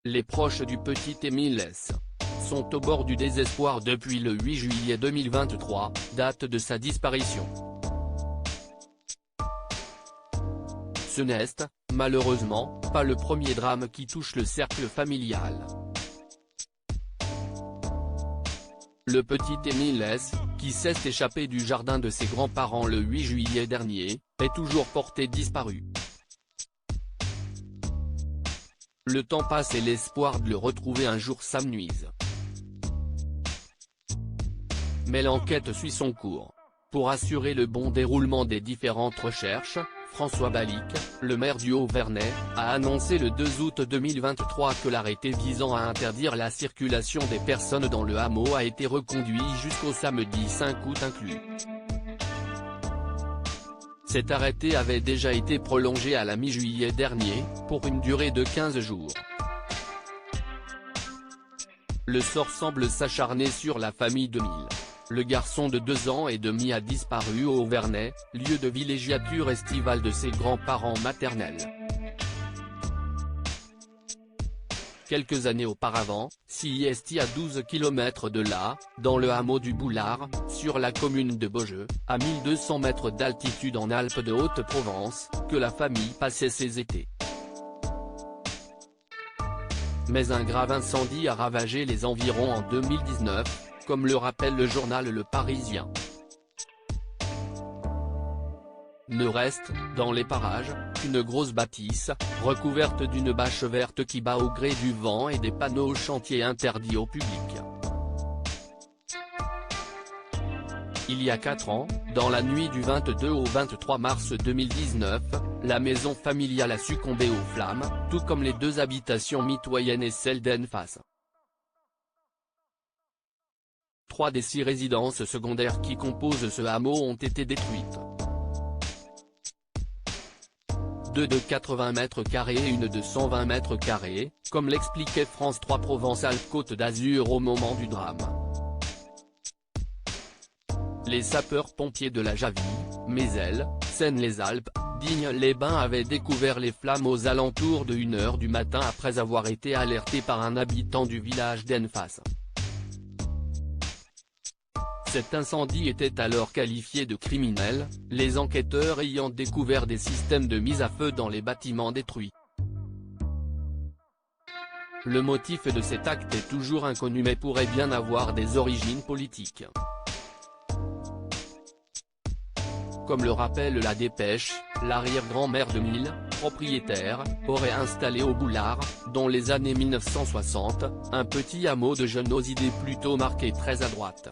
Les proches du petit Émile S. sont au bord du désespoir depuis le 8 juillet 2023, date de sa disparition. Ce n'est, malheureusement, pas le premier drame qui touche le cercle familial. Le petit Émile S., qui s'est échappé du jardin de ses grands-parents le 8 juillet dernier, est toujours porté disparu. Le temps passe et l'espoir de le retrouver un jour s'amenuise. Mais l'enquête suit son cours. Pour assurer le bon déroulement des différentes recherches, François Balic, le maire du Haut-Vernay, a annoncé le 2 août 2023 que l'arrêté visant à interdire la circulation des personnes dans le hameau a été reconduit jusqu'au samedi 5 août inclus. Cet arrêté avait déjà été prolongé à la mi-juillet dernier, pour une durée de 15 jours. Le sort semble s'acharner sur la famille d'Émile. Le garçon de 2 ans et demi a disparu au Haut-Vernay, lieu de villégiature estivale de ses grands-parents maternels. Quelques années auparavant, s'y à 12 km de là, dans le hameau du Boulard, sur la commune de Beaujeu, à 1200 mètres d'altitude en Alpes de Haute-Provence, que la famille passait ses étés. Mais un grave incendie a ravagé les environs en 2019, comme le rappelle le journal Le Parisien. Ne reste, dans les parages, qu'une grosse bâtisse, recouverte d'une bâche verte qui bat au gré du vent et des panneaux chantiers interdits au public. Il y a 4 ans, dans la nuit du 22 au 23 mars 2019, la maison familiale a succombé aux flammes, tout comme les 2 habitations mitoyennes et celle d'en face. 3 des 6 résidences secondaires qui composent ce hameau ont été détruites. 2 de 80 mètres carrés et une de 120 mètres carrés, comme l'expliquait France 3 Provence-Alpes-Côte d'Azur au moment du drame. Les sapeurs-pompiers de la Javie, Mézelle, Seine-les-Alpes, Digne-les-Bains avaient découvert les flammes aux alentours de 1 h du matin après avoir été alertés par un habitant du village d'en face. Cet incendie était alors qualifié de criminel, les enquêteurs ayant découvert des systèmes de mise à feu dans les bâtiments détruits. Le motif de cet acte est toujours inconnu mais pourrait bien avoir des origines politiques. Comme le rappelle la dépêche, l'arrière-grand-mère d'Émile, propriétaire, aurait installé au Boulard, dans les années 1960, un petit hameau de jeunes aux idées plutôt marquées très à droite.